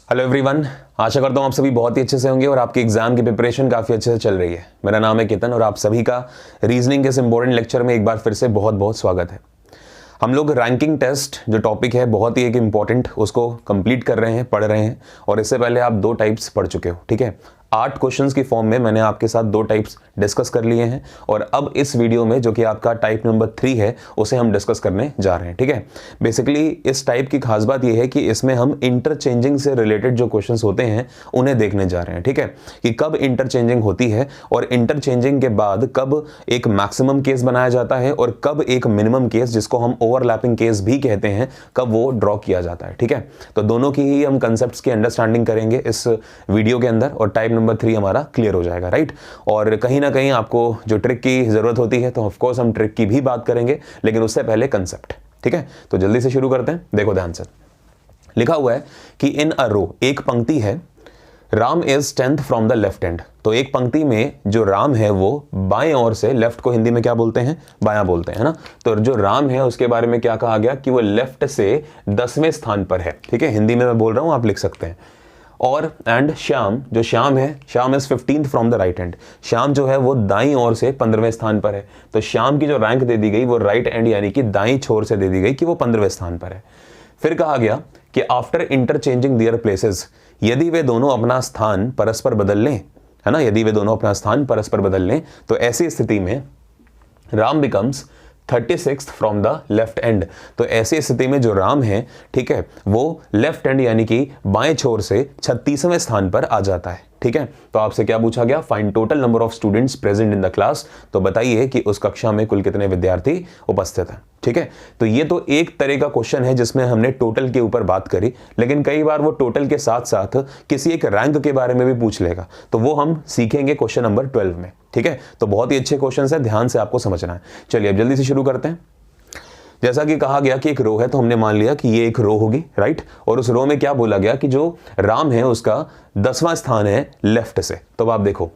Hello everyone, आशा करता हूँ आप सभी बहुत ही अच्छे से होंगे और आपके एग्जाम की प्रिपरेशन काफ़ी अच्छे से चल रही है। मेरा नाम है केतन और आप सभी का रीजनिंग के इस इंपॉर्टेंट लेक्चर में एक बार फिर से बहुत बहुत स्वागत है। हम लोग रैंकिंग टेस्ट जो टॉपिक है बहुत ही एक इम्पॉर्टेंट, उसको कंप्लीट कर रहे हैं, पढ़ रहे हैं। और इससे पहले आप 2 टाइप्स पढ़ चुके हो, ठीक है। 8 क्वेश्चंस की फॉर्म में मैंने आपके साथ 2 टाइप्स डिस्कस कर लिए हैं और अब इस वीडियो में जो कि आपका टाइप नंबर 3 है उसे हम डिस्कस करने जा रहे हैं, ठीक है। बेसिकली इस टाइप की खास बात यह है कि इसमें हम इंटरचेंजिंग से रिलेटेड जो क्वेश्चंस होते हैं उन्हें देखने जा रहे हैं, ठीक है। कि कब इंटरचेंजिंग होती है और इंटरचेंजिंग के बाद कब एक मैक्सिमम केस बनाया जाता है और कब एक मिनिमम केस, जिसको हम ओवरलैपिंग केस भी कहते हैं, कब वो ड्रॉ किया जाता है, ठीक है। तो दोनों की ही हम कंसेप्ट्स की अंडरस्टैंडिंग करेंगे इस वीडियो के अंदर और टाइप नंबर 3 हमारा क्लियर हो जाएगा, राइट। और कहीं ना कहीं आपको जो ट्रिक की जरूरत होती है तो ऑफ कोर्स हम ट्रिक की भी बात करेंगे, लेकिन उससे पहले कंसेप्ट, ठीक है। तो जल्दी से शुरू करते हैं। देखो ध्यान से, लिखा हुआ है कि इन अ रो, एक पंक्ति है, Ram is 10th from the left and. तो एक पंक्ति में जो राम है वो बाएं ओर से, लेफ्ट को हिंदी में क्या बोलते हैं, बायां बोलते हैं ना। तो जो राम है उसके बारे में क्या कहा गया कि वो लेफ्ट से 10वें स्थान पर है, ठीक है। हिंदी में मैं बोल रहा हूं, आप लिख सकते हैं। और एंड श्याम, जो श्याम है, Shyam is 15th from the right and. Shyam जो है वो दाईं ओर से 15वें स्थान पर है। तो श्याम की जो रैंक दे दी गई वो राइट एंड यानी कि दाईं छोर से दे दी गई कि वो 15वें स्थान पर है। फिर कहा गया कि आफ्टर इंटरचेंजिंग देयर प्लेसेस, यदि वे दोनों अपना स्थान परस्पर बदल लें, है ना, यदि वे दोनों अपना स्थान परस्पर बदल लें तो ऐसी स्थिति में Ram becomes 36th from the left and. तो ऐसी स्थिति में जो राम है, ठीक है, वो लेफ्ट एंड यानी कि बाएं छोर से 36वें स्थान पर आ जाता है, ठीक है। तो आपसे क्या पूछा गया, find total number of students present in the class. तो बताइए कि उस कक्षा में कुल कितने विद्यार्थी उपस्थित हैं, ठीक है। तो ये तो एक तरह का क्वेश्चन है जिसमें हमने टोटल के ऊपर बात करी, लेकिन कई बार वो टोटल के साथ साथ किसी एक रैंक के बारे में भी पूछ लेगा। तो वो हम सीखेंगे क्वेश्चन नंबर 12 में, ठीक है। तो बहुत ही अच्छे क्वेश्चन है, ध्यान से आपको समझना है। चलिए अब जल्दी से शुरू करते हैं। जैसा कि कहा गया कि एक रो है, तो हमने मान लिया कि ये एक रो होगी, राइट। और उस रो में क्या बोला गया कि जो राम है उसका 10वां स्थान है लेफ्ट से। तो अब आप देखो,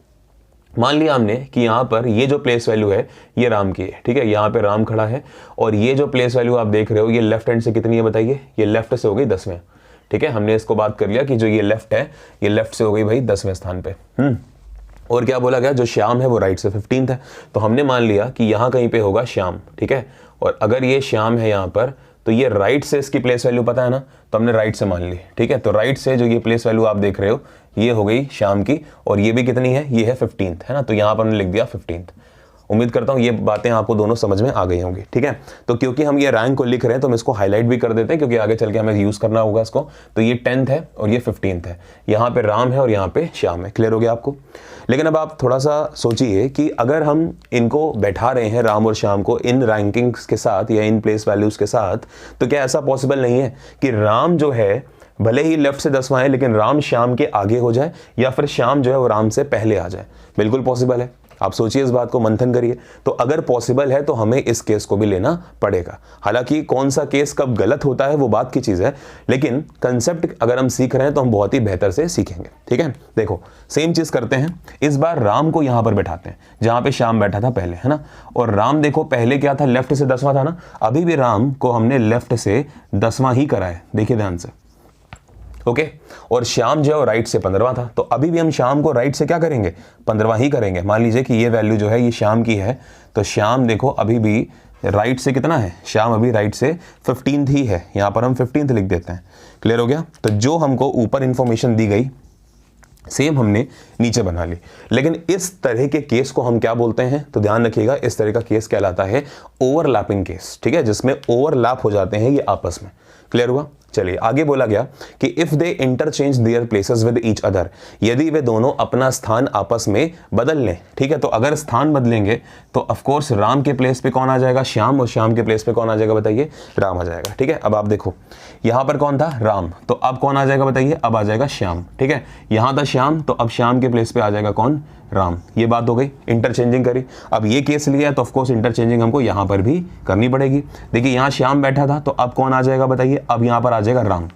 मान लिया हमने कि यहां पर ये जो प्लेस वैल्यू है ये राम की है, ठीक है। यहां पे राम खड़ा है और ये जो प्लेस वैल्यू आप देख रहे हो ये लेफ्ट हैंड से कितनी है बताइए, ये लेफ्ट से हो गई 10वें, ठीक है। हमने इसको बात कर लिया कि जो ये लेफ्ट है ये लेफ्ट से हो गई भाई 10वें स्थान पे। और क्या बोला गया, जो श्याम है वो राइट से 15th है। तो हमने मान लिया कि यहां कहीं पे होगा श्याम, ठीक है। और अगर ये श्याम है यहां पर तो ये राइट से इसकी प्लेस वैल्यू पता है ना, तो हमने राइट से मान ली, ठीक है। तो राइट से जो ये प्लेस वैल्यू आप देख रहे हो ये हो गई श्याम की और ये भी कितनी है, ये है 15th, है ना। तो यहां पर हमने लिख दिया 15th। उम्मीद करता हूं ये बातें आपको दोनों समझ में आ गई होंगी, ठीक है। तो क्योंकि हम ये रैंक को लिख रहे हैं तो हम इसको हाईलाइट भी कर देते हैं क्योंकि आगे चल के हमें यूज करना होगा इसको। तो ये 10th है और ये 15th है, यहाँ पे राम है और यहाँ पे श्याम है। क्लियर हो गया आपको। लेकिन अब आप थोड़ा सा सोचिए कि अगर हम इनको बैठा रहे हैं, राम और श्याम को, इन रैंकिंग्स के साथ या इन प्लेस वैल्यूज के साथ, तो क्या ऐसा पॉसिबल नहीं है कि राम जो है भले ही लेफ्ट से 10वां है लेकिन राम श्याम के आगे हो जाए, या फिर श्याम जो है वो राम से पहले आ जाए? बिल्कुल पॉसिबल है। आप सोचिए, इस बात को मंथन करिए। तो अगर पॉसिबल है तो हमें इस केस को भी लेना पड़ेगा। हालांकि कौन सा केस कब गलत होता है वो बात की चीज है, लेकिन कंसेप्ट अगर हम सीख रहे हैं तो हम बहुत ही बेहतर से सीखेंगे, ठीक है। देखो सेम चीज करते हैं, इस बार राम को यहां पर बैठाते हैं जहां पे श्याम बैठा था पहले, है ना। और राम देखो पहले क्या था, लेफ्ट से 10वां था ना। अभी भी राम को हमने लेफ्ट से 10वां ही करा है, देखिए ध्यान से, ओके। और श्याम जो है राइट से 15वां था। तो अभी भी हम श्याम को राइट से क्या करेंगे, 15वां ही करेंगे। मान लीजिए कि ये वैल्यू जो है ये श्याम की है, तो श्याम देखो अभी भी राइट से कितना है, श्याम अभी राइट से 15th ही है। यहां पर हम 15th लिख देते हैं। क्लियर हो गया। तो जो हमको ऊपर इंफॉर्मेशन दी गई सेम हमने नीचे बना ली। लेकिन इस तरह के केस को हम क्या बोलते हैं, तो ध्यान रखिएगा, इस तरह का केस कहलाता है ओवरलैपिंग केस, ठीक है, जिसमें ओवरलैप हो जाते हैं ये आपस में। क्लियर हुआ। चलिए आगे बोला गया कि if they interchange their places with each other, यदि वे दोनों अपना स्थान आपस में बदल लें, ठीक है। तो अगर स्थान बदलेंगे तो ऑफ कोर्स राम के प्लेस पे कौन आ जाएगा, श्याम, और श्याम के प्लेस पे कौन आ जाएगा बताइए, राम आ जाएगा, ठीक है। अब आप देखो यहां पर कौन था, राम, तो अब कौन आ जाएगा बताइए, अब आ जाएगा श्याम, ठीक है। यहां था श्याम, तो अब श्याम के प्लेस पे आ जाएगा कौन, राम। ये बात हो गई, इंटरचेंजिंग करी। अब ये केस लिया है तो ऑफ कोर्स इंटरचेंजिंग हमको यहां पर भी करनी पड़ेगी। देखिए यहां श्याम बैठा था तो अब कौन आ जाएगा बताइए, अब यहां पर आ जाएगा राम।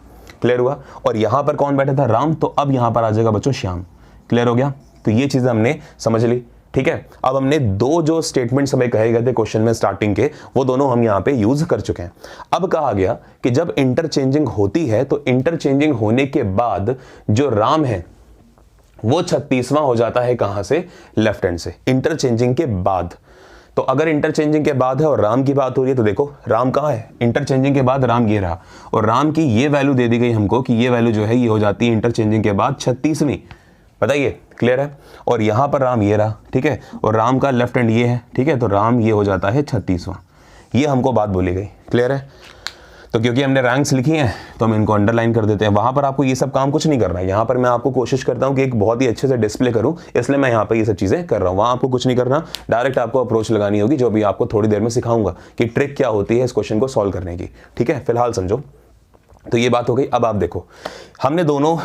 क्लियर हुआ। और यहां पर कौन बैठा था, राम, तो अब यहां पर आ जाएगा बच्चों श्याम। क्लियर हो गया। तो ये चीजें हमने समझ ली, ठीक है। अब हमने दो जो स्टेटमेंट्स हमें कहे गए थे क्वेश्चन में स्टार्टिंग के, वो दोनों हम यहाँ पे यूज कर चुके हैं। अब कहा गया कि जब इंटरचेंजिंग होती है तो इंटरचेंजिंग होने के बाद जो राम है वो 36वां हो जाता है, कहां से? लेफ्ट हैंड से, इंटरचेंजिंग के बाद। तो अगर इंटरचेंजिंग के बाद है और राम की बात हो रही है तो देखो राम कहां है? इंटरचेंजिंग के बाद राम ये रहा, और राम की ये वैल्यू दे दी गई हमको कि ये वैल्यू जो है ये हो जाती है इंटरचेंजिंग के बाद 36वीं। बताइए, क्लियर है? और यहां पर राम ये रहा, ठीक है, और राम का लेफ्ट हैंड ये है, ठीक है, तो राम ये हो जाता है 36वां। ये हमको बात बोली गई, क्लियर है? तो क्योंकि हमने रैंक्स लिखी हैं तो हम इनको अंडरलाइन कर देते हैं। वहां पर आपको ये सब काम कुछ नहीं करना है, यहाँ पर मैं आपको कोशिश करता हूँ कि एक बहुत ही अच्छे से डिस्प्ले करूँ, इसलिए मैं यहाँ पर ये सब चीज़ें कर रहा हूँ। वहाँ आपको कुछ नहीं करना, डायरेक्ट आपको अप्रोच लगानी होगी, जो भी आपको थोड़ी देर में सिखाऊंगा कि ट्रिक क्या होती है इस क्वेश्चन को सॉल्व करने की, ठीक है? फिलहाल समझो। तो ये बात हो गई। अब आप देखो, हमने दोनों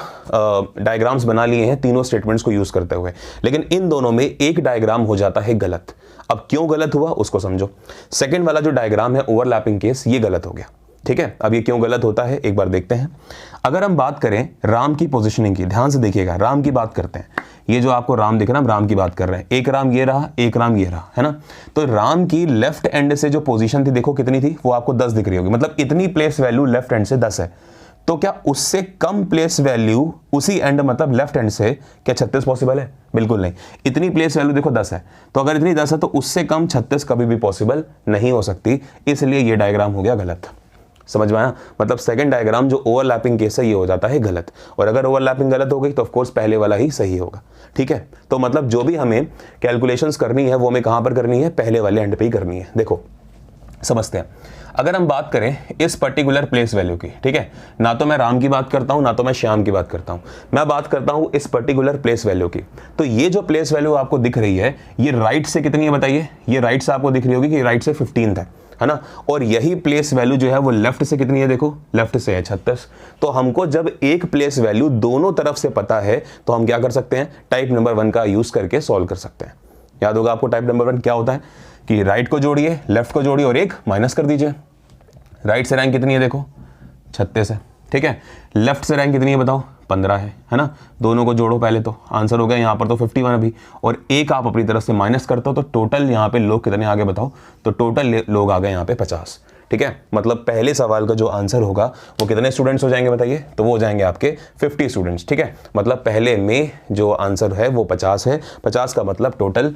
डायग्राम्स बना लिए हैं तीनों स्टेटमेंट्स को यूज करते हुए, लेकिन इन दोनों में एक डायग्राम हो जाता है गलत। अब क्यों गलत हुआ उसको समझो। सेकंड वाला जो डायग्राम है ओवरलैपिंग केस, ये गलत हो गया, ठीक है? अब ये क्यों गलत होता है एक बार देखते हैं। अगर हम बात करें राम की पोजीशनिंग की, ध्यान से देखिएगा, राम की बात करते हैं। ये जो आपको राम दिख रहा है, हम राम की बात कर रहे हैं। एक राम ये रहा, एक राम ये रहा, है ना? तो राम की लेफ्ट एंड से जो पोजीशन थी देखो कितनी थी, वो आपको 10 दिख रही होगी, मतलब इतनी प्लेस वैल्यू लेफ्ट एंड से 10 है। तो क्या उससे कम प्लेस वैल्यू उसी एंड मतलब लेफ्ट हैंड से क्या 36 पॉसिबल है? बिल्कुल नहीं। इतनी प्लेस वैल्यू देखो 10 है, तो अगर इतनी 10 है तो उससे कम 36 कभी भी पॉसिबल नहीं हो सकती, इसलिए ये डायग्राम हो गया गलत। समझ में आया? मतलब सेकंड डायग्राम जो ओवरलैपिंग केस है ये हो जाता है गलत, और अगर ओवरलैपिंग गलत हो गई तो ऑफ कोर्स पहले वाला ही सही होगा, ठीक है? तो मतलब जो भी हमें कैलकुलेशंस करनी है वो हमें कहां पर करनी है? पहले वाले एंड पे ही करनी है। देखो समझते हैं। अगर हम बात करें इस पर्टिकुलर प्लेस वैल्यू की, ठीक है, ना तो मैं राम की बात करता हूं ना तो मैं श्याम की बात करता हूं, मैं बात करता हूं इस पर्टिकुलर प्लेस वैल्यू की। तो ये जो प्लेस वैल्यू आपको दिख रही है ये राइट से कितनी है बताइए? ये राइट से आपको दिख रही होगी कि राइट से 15 है ना? और यही प्लेस वैल्यू जो है वो लेफ्ट से कितनी है? देखो लेफ्ट से है 36। तो हमको जब एक प्लेस वैल्यू दोनों तरफ से पता है तो हम क्या कर सकते हैं? टाइप नंबर 1 का यूज करके सॉल्व कर सकते हैं। याद होगा आपको टाइप नंबर 1 क्या होता है कि राइट को जोड़िए, लेफ्ट को जोड़िए और एक माइनस कर दीजिए। राइट से रैंक कितनी है? देखो 36 है, ठीक है। लेफ्ट से रैंक कितनी है बताओ? 15 है ना? दोनों को जोड़ो पहले, तो आंसर हो गया यहाँ पर तो 51 अभी, और एक आप अपनी तरफ से माइनस करते हो तो टोटल यहाँ पे लोग कितने आगे बताओ? तो टोटल लोग आ गए यहाँ पे 50, ठीक है। मतलब पहले सवाल का जो आंसर होगा वो कितने स्टूडेंट्स हो जाएंगे बताइए? तो वो हो जाएंगे आपके 50 स्टूडेंट्स, ठीक है। मतलब पहले में जो आंसर है वो 50 है, 50 का मतलब टोटल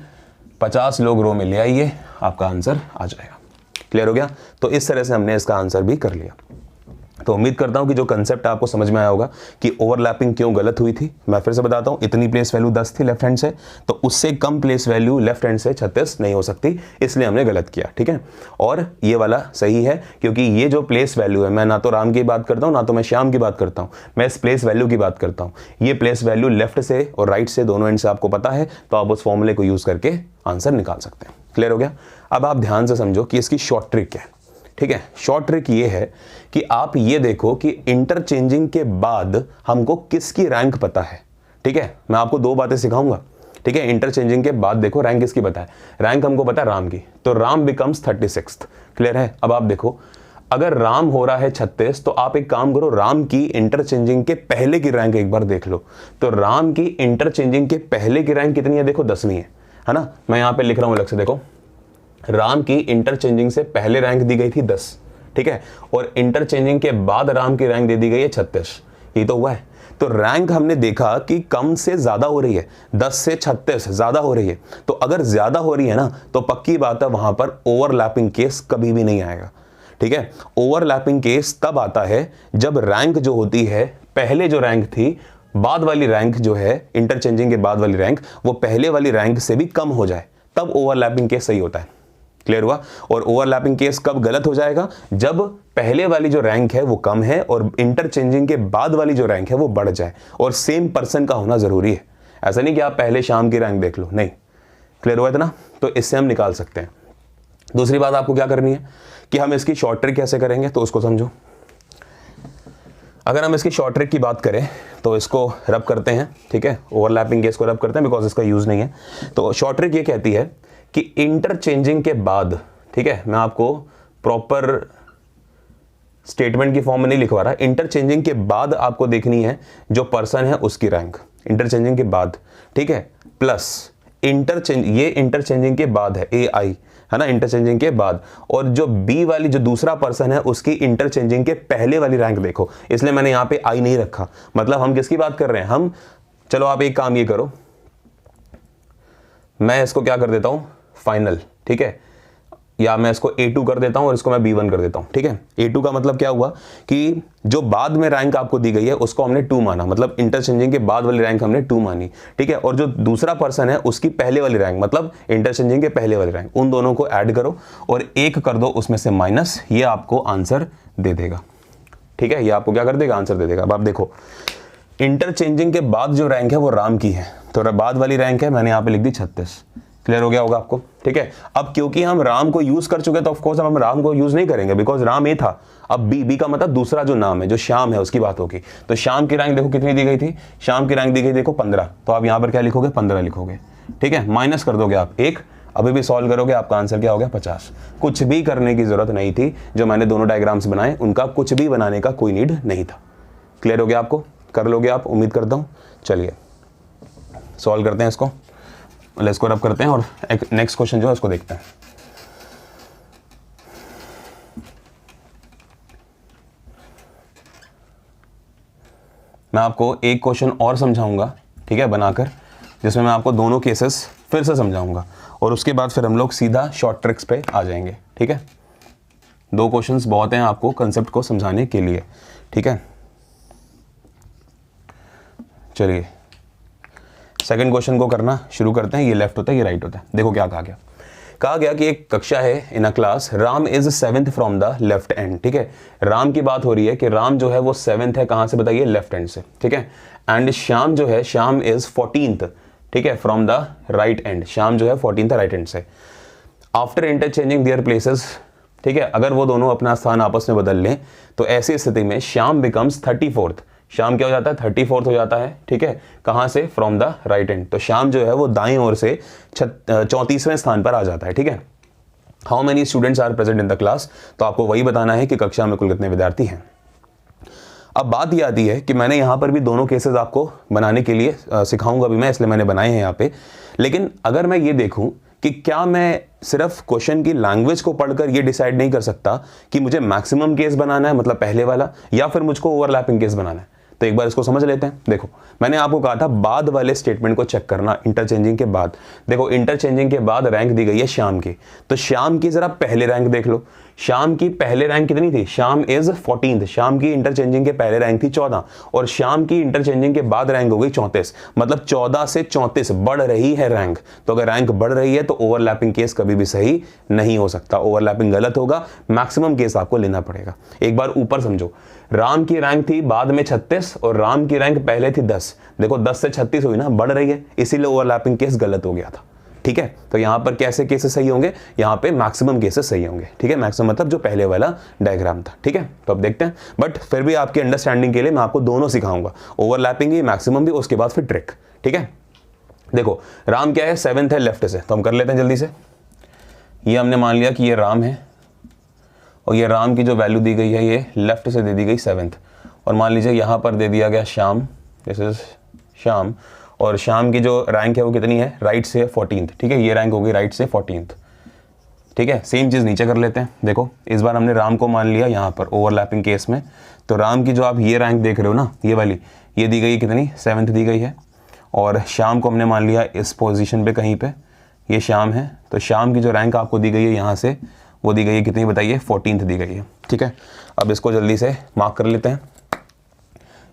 50 लोग रो में ले आइए, आपका आंसर आ जाएगा। क्लियर हो गया? तो इस तरह से हमने इसका आंसर भी कर लिया। तो उम्मीद करता हूं कि जो कंसेप्ट आपको समझ में आया होगा कि ओवरलैपिंग क्यों गलत हुई थी। मैं फिर से बताता हूं, इतनी प्लेस वैल्यू 10 थी लेफ्ट हैंड से, तो उससे कम प्लेस वैल्यू लेफ्ट हैंड से 36 नहीं हो सकती, इसलिए हमने गलत किया, ठीक है। और ये वाला सही है क्योंकि ये जो प्लेस वैल्यू है, मैं ना तो राम की बात करता हूं ना तो मैं श्याम की बात करता हूं, मैं इस प्लेस वैल्यू की बात करता हूं। ये प्लेस वैल्यू लेफ्ट से और राइट से दोनों एंड से आपको पता है, तो आप उस फॉर्मूले को यूज करके आंसर निकाल सकते हैं। क्लियर हो गया? अब आप ध्यान से समझो कि इसकी शॉर्ट ट्रिक क्या है, ठीक है। शॉर्ट ट्रिक ये है कि आप ये देखो कि इंटरचेंजिंग के बाद हमको किसकी रैंक पता है, ठीक है। मैं आपको दो बातें सिखाऊंगा, ठीक है। इंटरचेंजिंग के बाद देखो रैंक किसकी पता है? रैंक हमको पता है राम की, तो राम बिकम्स 36। क्लियर है? अब आप देखो, अगर राम हो रहा है 36 तो आप एक काम करो, राम की इंटरचेंजिंग के पहले की रैंक एक बार देख लो। तो राम की इंटरचेंजिंग के पहले की रैंक कितनी है? देखो 10वीं है ना। मैं यहां पे लिख रहा हूं अलग से, देखो राम की इंटरचेंजिंग से पहले रैंक दी गई थी 10, ठीक है, और इंटरचेंजिंग के बाद राम की रैंक दे दी गई है 36। ये तो हुआ है। तो रैंक हमने देखा कि कम से ज्यादा हो रही है, 10 से 36 ज्यादा हो रही है। तो अगर ज्यादा हो रही है ना, तो पक्की बात है वहां पर ओवरलैपिंग केस कभी भी नहीं आएगा, ठीक है। ओवरलैपिंग केस तब आता है जब रैंक जो होती है, पहले जो रैंक थी, बाद वाली रैंक जो है, इंटरचेंजिंग के बाद वाली रैंक, वो पहले वाली रैंक से भी कम हो जाए, तब ओवरलैपिंग केस सही होता है। क्लियर हुआ? और ओवरलैपिंग केस कब गलत हो जाएगा? जब पहले वाली जो रैंक है वो कम है और इंटरचेंजिंग के बाद वाली जो रैंक है वो बढ़ जाए, और सेम पर्सन का होना जरूरी है। ऐसा नहीं कि आप पहले श्याम की रैंक देख लो, नहीं। क्लियर हुआ इतना? तो इससे हम निकाल सकते हैं। दूसरी बात आपको क्या करनी है कि हम इसकी शॉर्ट ट्रिक कैसे करेंगे, तो उसको समझो। अगर हम इसकी शॉर्ट ट्रिक की बात करें तो इसको रब करते हैं, ठीक है। ओवरलैपिंग केस को रब करते हैं बिकॉज इसका यूज नहीं है। तो शॉर्ट ट्रिक ये कहती है कि इंटरचेंजिंग के बाद, ठीक है, मैं आपको प्रॉपर स्टेटमेंट की फॉर्म में नहीं लिखवा रहा, इंटरचेंजिंग के बाद आपको देखनी है जो पर्सन है उसकी रैंक, इंटरचेंजिंग के बाद, ठीक है, प्लस ये इंटरचेंजिंग के बाद है, AI है ना, इंटरचेंजिंग के बाद। और जो B वाली जो दूसरा पर्सन है उसकी इंटरचेंजिंग के पहले वाली रैंक देखो, इसलिए मैंने यहाँ पे I नहीं रखा। मतलब हम किसकी बात कर रहे हैं, हम, चलो आप एक काम ये करो, मैं इसको क्या कर देता हूं फाइनल, ठीक है, या मैं इसको A2 कर देता हूं और इसको मैं B1 कर देता हूं, ठीक है। A2 का मतलब क्या हुआ कि जो बाद में रैंक आपको दी गई है उसको हमने 2 माना, मतलब इंटरचेंजिंग के बाद वाली रैंक हमने 2 मानी, ठीक है। और जो दूसरा पर्सन है उसकी पहले वाली रैंक, मतलब इंटरचेंजिंग के पहले वाली रैंक, उन दोनों को ऐड करो और 1 कर दो उसमें से माइनस, ये आपको आंसर दे देगा, ठीक है। ये आपको क्या कर देगा, आंसर दे देगा। अब आप देखो इंटरचेंजिंग के बाद जो रैंक है वो राम की है, तो बाद वाली रैंक है, मैंने यहाँ पे लिख दी 36। क्लियर हो गया होगा आपको, ठीक है। अब क्योंकि हम राम को यूज कर चुके तो ऑफ कोर्स हम राम को यूज नहीं करेंगे, बिकॉज राम ए था। अब बी का मतलब दूसरा जो नाम है, जो श्याम है, उसकी बात होगी। तो श्याम की रैंक देखो कितनी दी गई थी, श्याम की रैंक दी गई देखो 15, तो आप यहाँ पर क्या लिखोगे, 15 लिखोगे, ठीक है। माइनस कर दोगे आप 1, अभी भी सॉल्व करोगे, आपका आंसर क्या हो गया, 50। कुछ भी करने की जरूरत नहीं थी, जो मैंने दोनों डायग्राम्स बनाए उनका कुछ भी बनाने का कोई नीड नहीं था। क्लियर हो गया आपको, कर लोगे आप, उम्मीद करता हूँ। चलिए सॉल्व करते हैं इसको, लेट्स को रब करते हैं और नेक्स्ट क्वेश्चन जो है उसको देखते हैं। मैं आपको एक क्वेश्चन और समझाऊंगा, ठीक है, बनाकर, जिसमें मैं आपको दोनों केसेस फिर से समझाऊंगा और उसके बाद फिर हम लोग सीधा शॉर्ट ट्रिक्स पे आ जाएंगे, ठीक है। 2 क्वेश्चंस बहुत हैं आपको कंसेप्ट को समझाने के लिए, ठीक है। चलिए सेकंड क्वेश्चन को करना शुरू करते हैं। ये लेफ्ट होता है, ये राइट होता है। देखो क्या कहा गया कि एक कक्षा है in a class, Ram is 7th from the left end, ठीक है। राम की बात हो रही है कि राम जो है वो 7th है, कहां से बताइए, लेफ्ट एंड से, ठीक है। एंड श्याम जो है, श्याम इज 14th, ठीक है, from the right and, Shyam जो है 14th राइट एंड से। आफ्टर इंटरचेंजिंग देयर प्लेसेस, ठीक है, अगर वो दोनों अपना स्थान आपस में बदल लें तो ऐसी स्थिति में श्याम बिकम्स 34th, श्याम क्या हो जाता है, 34th हो जाता है, ठीक है। कहां से, फ्रॉम द राइट एंड, तो श्याम जो है वो दाएं ओर से 34वें स्थान पर आ जाता है, ठीक है। How many students are present in the class, तो आपको वही बताना है कि कक्षा में कुल कितने विद्यार्थी हैं। अब बात यह आती है कि मैंने यहां पर भी दोनों केसेस आपको बनाने के लिए सिखाऊंगा भी मैं, इसलिए मैंने बनाए हैं यहाँ पे। लेकिन अगर मैं ये देखूं कि क्या मैं सिर्फ क्वेश्चन की लैंग्वेज को पढ़कर ये डिसाइड नहीं कर सकता कि मुझे मैक्सिमम केस बनाना है, मतलब पहले वाला, या फिर मुझको ओवरलैपिंग केस बनाना है। तो एक बार इसको समझ लेते हैं। देखो मैंने आपको कहा था बाद वाले स्टेटमेंट को चेक करना, इंटरचेंजिंग के बाद। देखो इंटरचेंजिंग के बाद रैंक दी गई है श्याम की, तो श्याम की जरा पहले रैंक देख लो। श्याम की पहले रैंक कितनी थी, श्याम इज 14th, श्याम की इंटरचेंजिंग के पहले रैंक थी 14 और श्याम की इंटरचेंजिंग के बाद रैंक हो गई 34, मतलब 14 से 34 बढ़ रही है रैंक। तो अगर रैंक बढ़ रही है तो ओवरलैपिंग केस कभी भी सही नहीं हो सकता, ओवरलैपिंग गलत होगा, मैक्सिमम केस आपको लेना पड़ेगा। एक बार ऊपर समझो, राम की रैंक थी बाद में 36 और राम की रैंक पहले थी 10। देखो 10 से 36 हुई ना, बढ़ रही है, इसीलिए ओवरलैपिंग केस गलत हो गया था, ठीक है। तो यहां पर कैसे केसेस सही होंगे, यहां पे मैक्सिमम केसेस सही होंगे, ठीक है। मैक्सिमम मतलब जो पहले वाला डायग्राम था, ठीक है। तो अब देखते हैं, बट फिर भी आपके अंडरस्टैंडिंग के लिए मैं आपको दोनों सिखाऊंगा, ओवरलैपिंग भी, मैक्सिमम भी, उसके बाद फिर ट्रिक, ठीक है। देखो राम क्या है, 7th है लेफ्ट से, तो हम कर लेते हैं जल्दी से। ये हमने मान लिया कि ये राम है और ये राम की जो वैल्यू दी गई है ये लेफ्ट से दे दी गई 7th, और मान लीजिए यहां पर दे दिया गया श्याम, दिस इज श्याम, और श्याम की जो रैंक है वो कितनी है, राइट से 14th, ठीक है। ये रैंक होगी राइट से 14th, ठीक है। सेम चीज नीचे कर लेते हैं। देखो इस बार हमने राम को मान लिया यहां पर ओवरलैपिंग केस में, तो राम की जो आप ये रैंक देख रहे हो ना, ये वाली, ये दी गई कितनी, 7th दी गई है, और श्याम को हमने मान लिया इस पोजिशन पे कहीं पे, ये श्याम है, तो श्याम की जो रैंक आपको दी गई है यहाँ से, वो दी गई है कितनी बताइए, 14th दी गई है, ठीक है। अब इसको जल्दी से मार्क कर लेते हैं।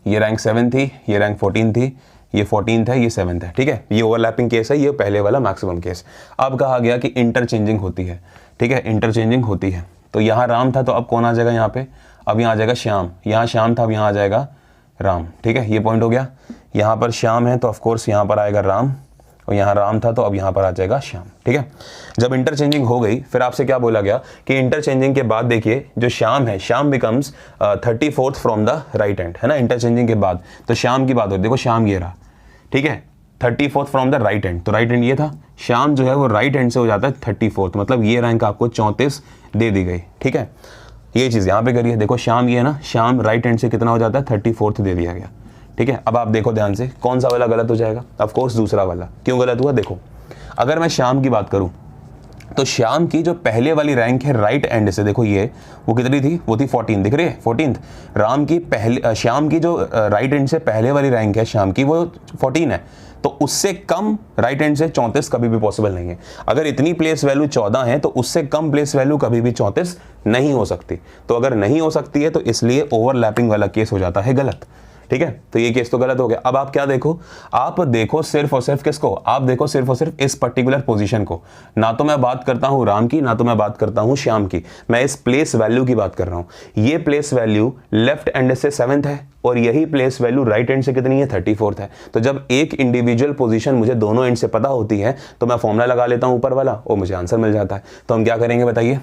ये रैंक 7 थी, ये रैंक 14 थी, ये 14th है, ये 7th है, ठीक है। ये ओवरलैपिंग केस है, ये पहले वाला मैक्सिमम केस। अब कहा गया कि इंटरचेंजिंग होती है, ठीक है, इंटरचेंजिंग होती है। तो यहाँ राम था तो अब कौन आ जाएगा यहाँ पे, अब यहाँ आ जाएगा श्याम, यहाँ श्याम था अब यहाँ आ जाएगा राम, ठीक है। ये पॉइंट हो गया। यहाँ पर श्याम है तो ऑफकोर्स यहाँ पर आएगा राम, और यहाँ राम था तो अब यहाँ पर आ जाएगा श्याम, ठीक है। जब इंटरचेंजिंग हो गई फिर आपसे क्या बोला गया कि इंटरचेंजिंग के बाद देखिए जो श्याम है, Shyam becomes 34th from the right and, है ना, इंटरचेंजिंग के बाद। तो श्याम की बात हो, देखो श्याम ये रहा, ठीक है, 34th from the right and, तो राइट एंड ये था, श्याम जो है वो राइट एंड से हो जाता है 34th, मतलब ये रैंक आपको 34 दे दी गई, ठीक है। ये चीज़ यहाँ पे करिए, देखो श्याम ये है ना, श्याम राइट एंड से कितना हो जाता है, 34th दे दिया गया, ठीक है। अब आप देखो ध्यान से, कौन सा वाला गलत हो जाएगा, ऑफ कोर्स दूसरा वाला। क्यों गलत हुआ, देखो अगर मैं श्याम की बात करूं तो श्याम की जो पहले वाली रैंक है राइट एंड से, देखो ये वो कितनी थी, वो थी 14, दिख रही है 14th। राम की पहले श्याम की जो राइट एंड से पहले वाली रैंक है श्याम की वो 14 है, तो उससे कम राइट एंड से 34 कभी भी पॉसिबल नहीं है। अगर इतनी प्लेस वैल्यू 14 है तो उससे कम प्लेस वैल्यू कभी भी 34 नहीं हो सकती। तो अगर नहीं हो सकती है तो इसलिए ओवरलैपिंग वाला केस हो जाता है गलत, ठीक है। तो ये केस तो गलत हो गया। अब आप क्या देखो, आप देखो सिर्फ और सिर्फ किसको, आप देखो सिर्फ और सिर्फ इस पर्टिकुलर पोजीशन को। ना तो मैं बात करता हूं राम की, ना तो मैं बात करता हूं श्याम की, मैं इस प्लेस वैल्यू की बात कर रहा हूं। ये प्लेस वैल्यू लेफ्ट एंड से 7th है और यही प्लेस वैल्यू राइट एंड से कितनी है, 34th है। तो जब एक इंडिविजुअल पोजीशन मुझे दोनों एंड से पता होती है तो मैं फॉर्मूला लगा लेता हूं ऊपर वाला और मुझे आंसर मिल जाता है। तो हम क्या करेंगे बताइए,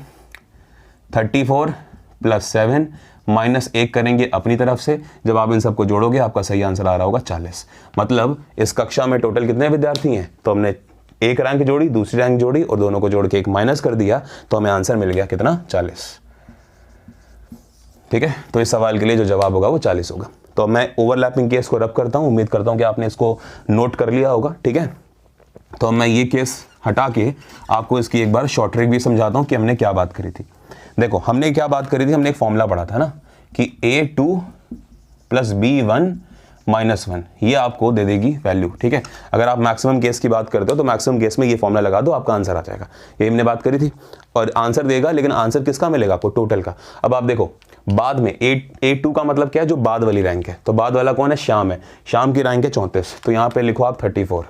34 + 7 -1 करेंगे अपनी तरफ से। जब आप इन सबको जोड़ोगे आपका सही आंसर आ रहा होगा 40। मतलब इस कक्षा में टोटल कितने विद्यार्थी हैं, तो हमने एक रैंक जोड़ी, दूसरी रैंक जोड़ी और दोनों को जोड़ के एक माइनस कर दिया, तो हमें आंसर मिल गया कितना, 40। ठीक है, तो इस सवाल के लिए जो जवाब होगा वो 40 होगा। तो मैं ओवरलैपिंग केस को रब करता हूं, उम्मीद करता हूं कि आपने इसको नोट कर लिया होगा। ठीक है, तो मैं ये केस हटा के आपको इसकी एक बार शॉर्ट ट्रिक भी समझाता हूं कि हमने क्या बात करी थी। देखो हमने क्या बात करी थी, हमने एक फॉर्मूला पढ़ा था ना कि A2 + B1 - 1 ये आपको दे देगी वैल्यू। ठीक है, अगर आप मैक्सिमम केस की बात करते हो तो मैक्सिमम केस में ये फॉर्मूला लगा दो, आपका आंसर आ जाएगा। ये हमने बात करी थी और आंसर देगा, लेकिन आंसर किसका मिलेगा आपको, टोटल का। अब आप देखो बाद में A2 का मतलब क्या है, जो बाद वाली रैंक है। तो बाद वाला कौन है, श्याम है। श्याम की रैंक है 34, तो यहाँ पे लिखो आप 34।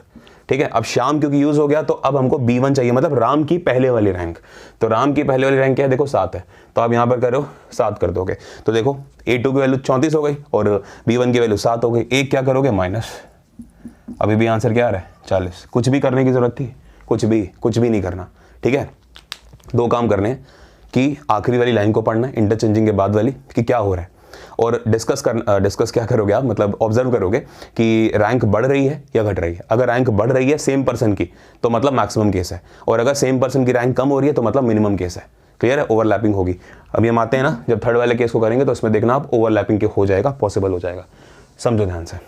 ठीक है, अब श्याम क्योंकि यूज हो गया तो अब हमको B1 चाहिए, मतलब राम की पहले वाली रैंक। तो राम की पहले वाली रैंक क्या है, देखो 7 है, तो आप यहाँ पर करो 7 कर दोगे। तो देखो A2 की वैल्यू 34 हो गई और B1 की वैल्यू 7 हो गई। एक क्या करोगे, माइनस। अभी भी आंसर क्या आ रहा है, 40। कुछ भी करने की जरूरत थी, कुछ भी नहीं करना। ठीक है, दो काम करने हैं कि आखिरी वाली लाइन को पढ़ना है, इंटरचेंजिंग के बाद वाली, कि क्या हो रहा है, और डिस्कस क्या करोगे आप, मतलब ऑब्जर्व करोगे कि रैंक बढ़ रही है या घट रही है। अगर रैंक बढ़ रही है सेम पर्सन की तो मतलब मैक्सिमम केस है, और अगर सेम पर्सन की रैंक कम हो रही है तो मतलब मिनिमम केस है। क्लियर है, ओवरलैपिंग होगी। अभी हम आते हैं ना, जब थर्ड वाले केस को करेंगे तो इसमें देखना आप ओवरलैपिंग के हो जाएगा, पॉसिबल हो जाएगा। समझो ध्यान से,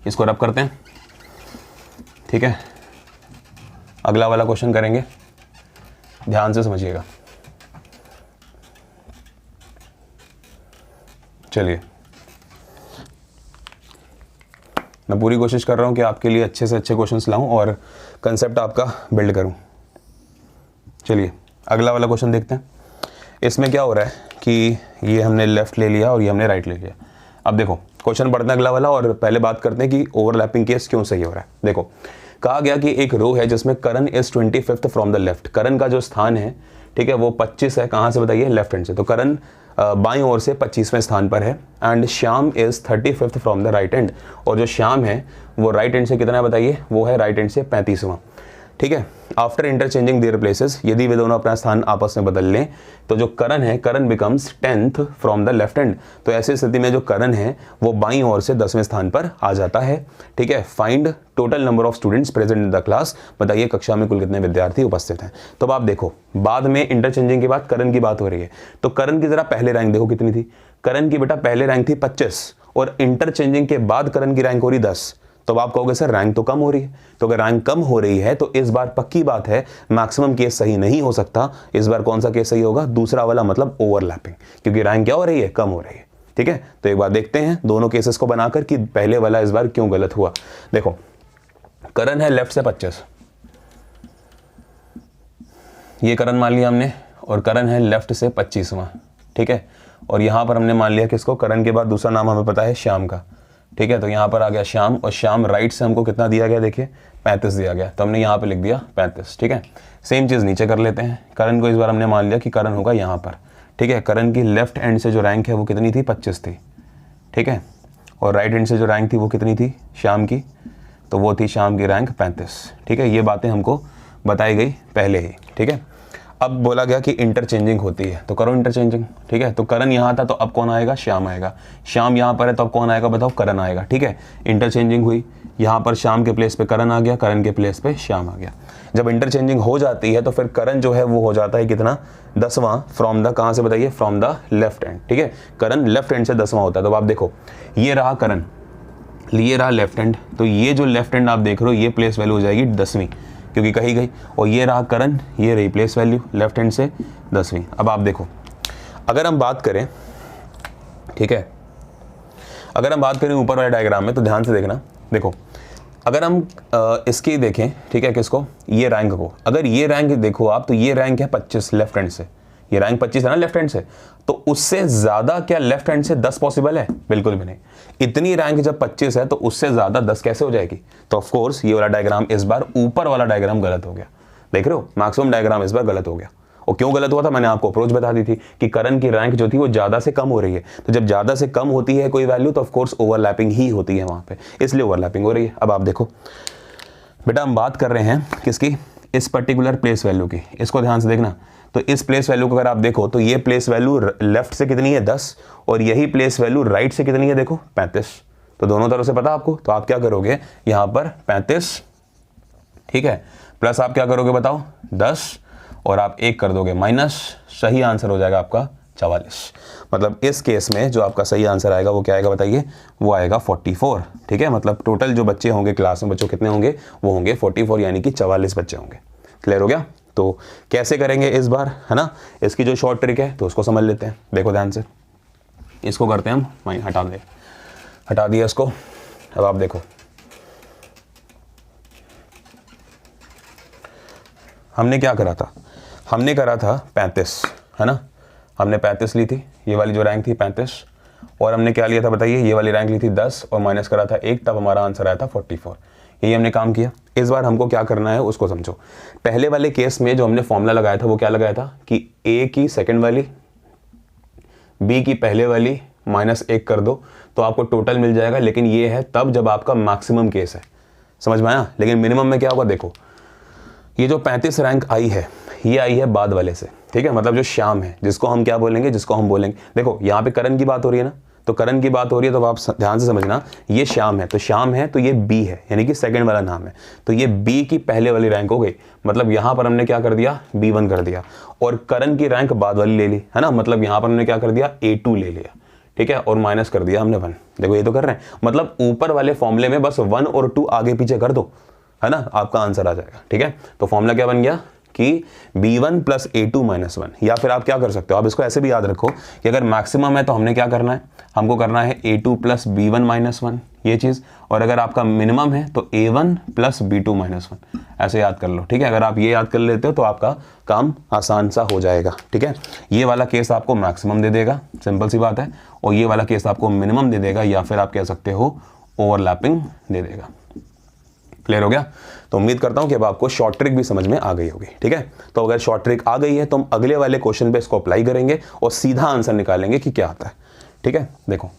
इसको रब करते हैं। ठीक है, अगला वाला क्वेश्चन करेंगे, ध्यान से समझिएगा। चलिए, मैं पूरी कोशिश कर रहा हूं कि आपके लिए अच्छे से अच्छे क्वेश्चंस लाऊं और कंसेप्ट आपका बिल्ड करूं। चलिए अगला वाला क्वेश्चन देखते हैं। इसमें क्या हो रहा है कि ये हमने लेफ्ट ले लिया और ये हमने राइट ले लिया। अब देखो क्वेश्चन पढ़ते हैं अगला वाला, और पहले बात करते हैं कि ओवरलैपिंग केस क्यों सही हो रहा है। देखो कहा गया कि एक रो है जिसमें Karan is 25th from the left. Karan का जो स्थान है, ठीक है, वो 25 है। कहाँ से बताइए, लेफ्ट हैंड से। तो करण बाईं ओर से 25वें स्थान पर है। And Shyam is 35th from the right hand, और जो श्याम है वो राइट हैंड से कितना है बताइए, वो है राइट हैंड से 35वां। ठीक है, आफ्टर इंटरचेंजिंग देयर प्लेसेस, यदि वे दोनों अपना स्थान आपस में बदल लें तो जो करण है, Karan becomes 10th from the left hand. तो ऐसी स्थिति में जो करण है वो बाईं ओर से 10वें स्थान पर आ जाता है। ठीक है, find total number of students present in the class, बताइए कक्षा में कुल कितने विद्यार्थी उपस्थित हैं। तो अब आप देखो बाद में इंटरचेंजिंग के बाद करण की बात हो रही है, तो करण की जरा पहले रैंक देखो कितनी थी। करण की बेटा पहले रैंक थी 25 और इंटरचेंजिंग के बाद करण की रैंक हो रही 10। तो आप कहोगे सर रैंक तो कम हो रही है। तो अगर रैंक कम हो रही है तो इस बार पक्की बात है मैक्सिमम केस सही नहीं हो सकता। इस बार कौन सा केस सही होगा, दूसरा वाला, मतलब ओवरलैपिंग, क्योंकि रैंक क्या हो रही है, कम हो रही है। ठीक है, तो एक बार देखते हैं दोनों केसेस को बनाकर कि पहले वाला इस बार क्यों गलत हुआ। देखो करण है लेफ्ट से 25, ये करण मान लिया हमने, और करण है लेफ्ट से 25वां। ठीक है, और यहां पर हमने मान लिया किसको, करण के बाद दूसरा नाम हमें पता है श्याम का। ठीक है, तो यहाँ पर आ गया श्याम, और श्याम राइट से हमको कितना दिया गया, देखिए 35 दिया गया, तो हमने यहाँ पे लिख दिया 35। ठीक है, सेम चीज़ नीचे कर लेते हैं। करण को इस बार हमने मान लिया कि करण होगा यहाँ पर। ठीक है, करण की लेफ्ट एंड से जो रैंक है वो कितनी थी, 25 थी। ठीक है, और राइट एंड से जो रैंक थी वो कितनी थी, श्याम की, तो वो थी श्याम की रैंक 35। ठीक है, ये बातें हमको बताई गई पहले ही। ठीक है, अब बोला गया कि इंटरचेंजिंग होती है, तो करो इंटरचेंजिंग। ठीक है, तो करण यहाँ था तो अब कौन आएगा, श्याम आएगा। श्याम यहाँ पर है तो अब कौन आएगा बताओ, करण आएगा। ठीक है, इंटरचेंजिंग हुई, यहाँ पर श्याम के प्लेस पे करण आ गया, करण के प्लेस पे श्याम आ गया। जब इंटरचेंजिंग हो जाती है तो फिर करण जो है वो हो जाता है कितना, 10वां फ्रॉम द, कहाँ से बताइए, फ्रॉम द लेफ्ट हैंड। ठीक है, करण लेफ्ट हैंड से 10वां होता है। तो आप देखो ये रहा करण, ये रहा लेफ्ट हैंड, तो ये जो लेफ्ट हैंड आप देख रहे हो ये प्लेस वैल्यू हो जाएगी 10वीं। क्योंकि कही गई। और ये रहा करण, ये रही प्लेस वैल्यू लेफ्ट हैंड से 10वीं। अब आप देखो, अगर हम बात करें, ठीक है, अगर हम बात करें ऊपर वाले डायग्राम में, तो ध्यान से देखना। देखो अगर हम इसकी देखें, ठीक है, किसको, ये रैंक को, अगर ये रैंक देखो आप, तो ये रैंक है 25 लेफ्ट हैंड से, ये रैंक 25 है ना लेफ्ट हैंड से, तो उससे ज्यादा क्या लेफ्ट हैंड से 10 पॉसिबल है? बिल्कुल भी नहीं। इतनी रैंक जब 25 है तो उससे ज्यादा 10 कैसे हो जाएगी? तो ऑफ कोर्स ये वाला डायग्राम इस बार, ऊपर वाला डायग्राम गलत हो गया। देख रहे हो, मैक्सिमम डायग्राम इस बार गलत हो गया। और क्यों गलत हुआ था? मैंने आपको अप्रोच बता दी थी कि करण की रैंक जो थी वो ज्यादा से कम हो रही है। तो जब ज्यादा से कम होती है कोई वैल्यू, तो ऑफ कोर्स ओवरलैपिंग ही होती है वहां पे, इसलिए ओवरलैपिंग हो रही है। अब आप देखो बेटा, हम बात कर रहे हैं किसकी? इस पर्टिकुलर प्लेस वैल्यू की। इसको ध्यान से देखना। तो इस प्लेस वैल्यू को अगर आप देखो, तो ये प्लेस वैल्यू लेफ्ट से कितनी है? 10, और यही प्लेस वैल्यू राइट से कितनी है? देखो 35। तो दोनों तरफ से पता आपको, तो आप क्या करोगे यहां पर 35, ठीक है, प्लस आप क्या करोगे बताओ 10, और आप 1 कर दोगे माइनस, सही आंसर हो जाएगा आपका 44। मतलब इस केस में जो आपका सही आंसर आएगा वो क्या आएगा बताइए? वो आएगा 44, ठीक है। मतलब टोटल जो बच्चे होंगे क्लास में, बच्चों कितने होंगे? वो होंगे 44, यानी कि 44 बच्चे होंगे। क्लियर हो गया? तो कैसे करेंगे इस बार, है ना, इसकी जो शॉर्ट ट्रिक है तो उसको समझ लेते हैं। देखो ध्यान से, इसको करते हैं हम, वहीं हटा दिया इसको। अब आप देखो, हमने क्या करा था? हमने करा था 35, है ना, हमने 35 ली थी, ये वाली जो रैंक थी 35, और हमने क्या लिया था बताइए? ये वाली रैंक ली थी 10 और माइनस करा था 1, तब हमारा आंसर आया था 44। यही हमने काम किया। इस बार हमको क्या करना है उसको समझो। पहले वाले केस में जो हमने फॉर्मूला लगाया था वो क्या लगाया था कि ए की सेकंड वाली, बी की पहले वाली माइनस 1 कर दो तो आपको टोटल मिल जाएगा। लेकिन ये है तब जब आपका मैक्सिमम केस है, समझ में आया? लेकिन मिनिमम में क्या होगा? देखो ये जो 35 रैंक आई है, ये आई है बाद वाले से, ठीक है, मतलब जो श्याम है, जिसको हम क्या बोलेंगे? जिसको हम बोलेंगे, देखो यहाँ पे करण की बात हो रही है ना, तो करण की बात हो रही है, तो आप ध्यान से समझना, ये श्याम है, तो श्याम है तो ये बी है, यानी कि सेकंड वाला नाम है, तो ये बी की पहले वाली रैंक हो गई। मतलब यहां पर हमने क्या कर दिया? B1 कर दिया, और करण की रैंक बाद वाली ले ली, है ना, मतलब यहां पर हमने क्या कर दिया? A2 ले लिया, ठीक है, और माइनस कर दिया हमने 1। देखो ये तो कर रहे हैं, मतलब ऊपर वाले फॉर्मूले में बस 1 और 2 आगे पीछे कर दो, है ना, आपका आंसर आ जाएगा, ठीक है। तो फॉर्मूला क्या बन गया कि B1 प्लस A2 माइनस 1। या फिर आप क्या कर सकते हो, आप इसको ऐसे भी याद रखो कि अगर मैक्सिमम है तो हमने क्या करना है? हमको करना है A2 प्लस B1 माइनस 1, ये चीज़। और अगर आपका मिनिमम है तो A1 प्लस B2 माइनस 1, ऐसे याद कर लो, ठीक है। अगर आप ये याद कर लेते हो तो आपका काम आसान सा हो जाएगा, ठीक है। ये वाला केस आपको मैक्सिमम दे देगा, सिंपल सी बात है, और ये वाला केस आपको मिनिमम दे देगा, या फिर आप कह सकते हो ओवरलैपिंग दे देगा। क्लियर हो गया? तो उम्मीद करता हूं कि अब आपको शॉर्ट ट्रिक भी समझ में आ गई होगी, ठीक है। तो अगर शॉर्ट ट्रिक आ गई है तो हम अगले वाले क्वेश्चन पे इसको अप्लाई करेंगे और सीधा आंसर निकालेंगे कि क्या आता है, ठीक है। देखो,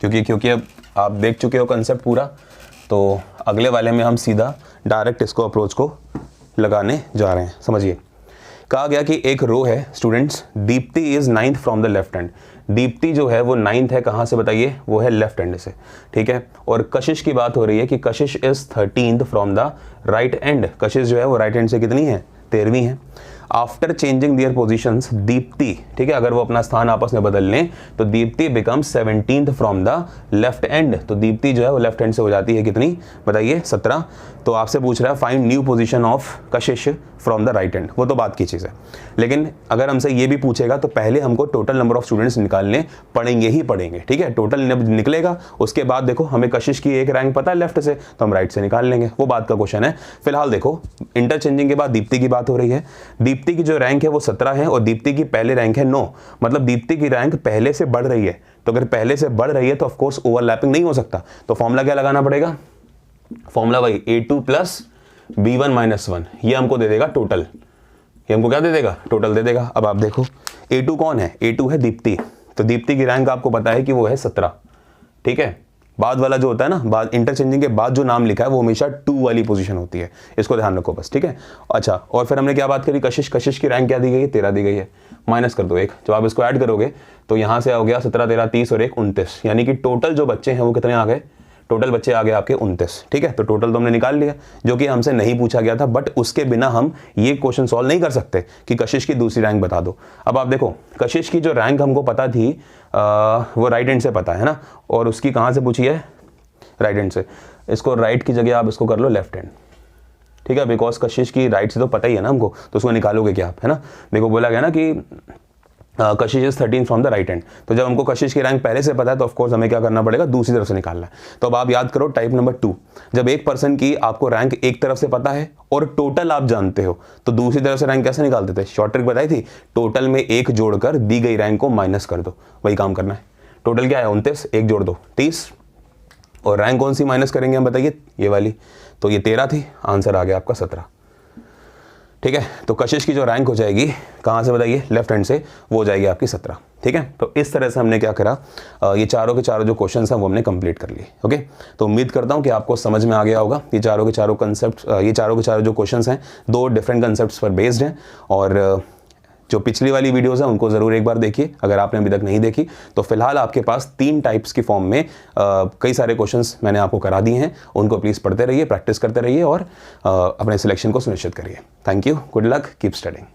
क्योंकि अब आप देख चुके हो कंसेप्ट पूरा, तो अगले वाले में हम सीधा डायरेक्ट इसको अप्रोच को लगाने जा रहे हैं। समझिए, कहा गया कि एक रो है students, Deepti is 9th from the left hand. Deepti जो है वो 9th है, कहाँ से बताइए? वो है लेफ्ट हैंड से, ठीक है। और कशिश की बात हो रही है कि कशिश is 13th from the right hand. कशिश जो है वो राइट हैंड से कितनी है? 13वीं है। After changing their positions, Deepti, ठीक है, अगर वो अपना स्थान आपस में बदल लें तो Deepti becomes 17th from the left hand. तो दीप्ति जो है वो लेफ्ट हैंड से हो जाती है कितनी बताइए? 17। तो आपसे पूछ रहा है find new position of Kashish from the right hand, वो तो बात की चीज़ है। लेकिन अगर हमसे ये भी पूछेगा तो पहले हमको टोटल नंबर ऑफ स्टूडेंट्स निकालने पड़ेंगे ही पड़ेंगे, ठीक है। टोटल निकलेगा, उसके बाद देखो हमें कशिश की एक रैंक पता है लेफ्ट से, तो हम राइट से निकाल लेंगे, वो बात का क्वेश्चन है। फिलहाल देखो, इंटरचेंजिंग के बाद दीप्ति की बात हो रही है। दीप्ति की जो रैंक है वो 17 है और दीप्ति की पहले रैंक है 9, मतलब दीप्ति की रैंक पहले से बढ़ रही है। तो अगर पहले से बढ़ रही है तो ऑफकोर्स ओवरलैपिंग नहीं हो सकता। तो फॉर्मूला क्या लगाना पड़ेगा? फॉर्मूला भाई A2 प्लस B1 माइनस 1, ये हमको दे देगा टोटल। ये हमको क्या दे देगा? टोटल दे देगा। अब आप देखो A2 कौन है? A2 है दीप्ति। तो दीप्ति की रैंक आपको पता है कि वो है 17, ठीक है। बाद वाला जो होता है ना, बाद इंटरचेंजिंग के बाद जो नाम लिखा है वो हमेशा 2 वाली पोजीशन होती है, इसको ध्यान रखो बस, ठीक है। अच्छा, और फिर हमने क्या बात करी? कशिश की रैंक क्या दी गई है? 13 दी गई है। माइनस कर दो 1, जब आप इसको ऐड करोगे तो यहाँ से हो गया 17 13 30 और 1 29, यानी कि टोटल जो बच्चे हैं वो कितने आ गए? टोटल बच्चे आ गए आपके 29, ठीक है। तो टोटल तो हमने निकाल लिया, जो कि हमसे नहीं पूछा गया था, बट उसके बिना हम ये क्वेश्चन सॉल्व नहीं कर सकते कि कशिश की दूसरी रैंक बता दो। अब आप देखो, कशिश की जो रैंक हमको पता थी वो राइट हैंड से पता है ना, और उसकी कहाँ से पूछी है? राइट हैंड से, इसको राइट की जगह आप इसको कर लो लेफ्ट हैंड, ठीक है, बिकॉज कशिश की राइट से तो पता ही है ना हमको, तो उसको निकालोगे क्या आप, है ना। देखो बोला गया ना कि कशिश is 13 from the right hand, तो जब हमको कशिश की रैंक पहले से पता है तो ऑफकोर्स हमें क्या करना पड़ेगा, दूसरी तरफ से निकालना है। तो अब आप याद करो टाइप नंबर 2, जब एक पर्सन की आपको रैंक एक तरफ से पता है और टोटल आप जानते हो, तो दूसरी तरफ से रैंक कैसे निकालते थे, शॉर्ट ट्रिक बताई थी, टोटल में एक जोड़कर दी गई रैंक को माइनस कर दो, वही काम करना है। टोटल क्या है 29, एक जोड़ दो 30, और रैंक कौन सी माइनस करेंगे हम बताइए, ये वाली, तो ये 13 थी, आंसर आ गया आपका 17, ठीक है। तो कशिश की जो रैंक हो जाएगी कहाँ से बताइए, लेफ्ट हैंड से, वो हो जाएगी आपकी 17, ठीक है। तो इस तरह से हमने क्या करा, ये चारों के चारों जो क्वेश्चंस हैं वो हमने कंप्लीट कर लिए, ओके। तो उम्मीद करता हूँ कि आपको समझ में आ गया होगा। ये चारों के चारों कंसेप्ट, ये चारों के चारों जो क्वेश्चंस हैं 2 डिफरेंट कंसेप्ट्स पर बेस्ड हैं, और जो पिछली वाली वीडियोस हैं उनको ज़रूर एक बार देखिए अगर आपने अभी तक नहीं देखी। तो फिलहाल आपके पास 3 टाइप्स की फॉर्म में कई सारे क्वेश्चंस मैंने आपको करा दिए हैं, उनको प्लीज़ पढ़ते रहिए, प्रैक्टिस करते रहिए और अपने सिलेक्शन को सुनिश्चित करिए। Thank you, good luck, keep studying.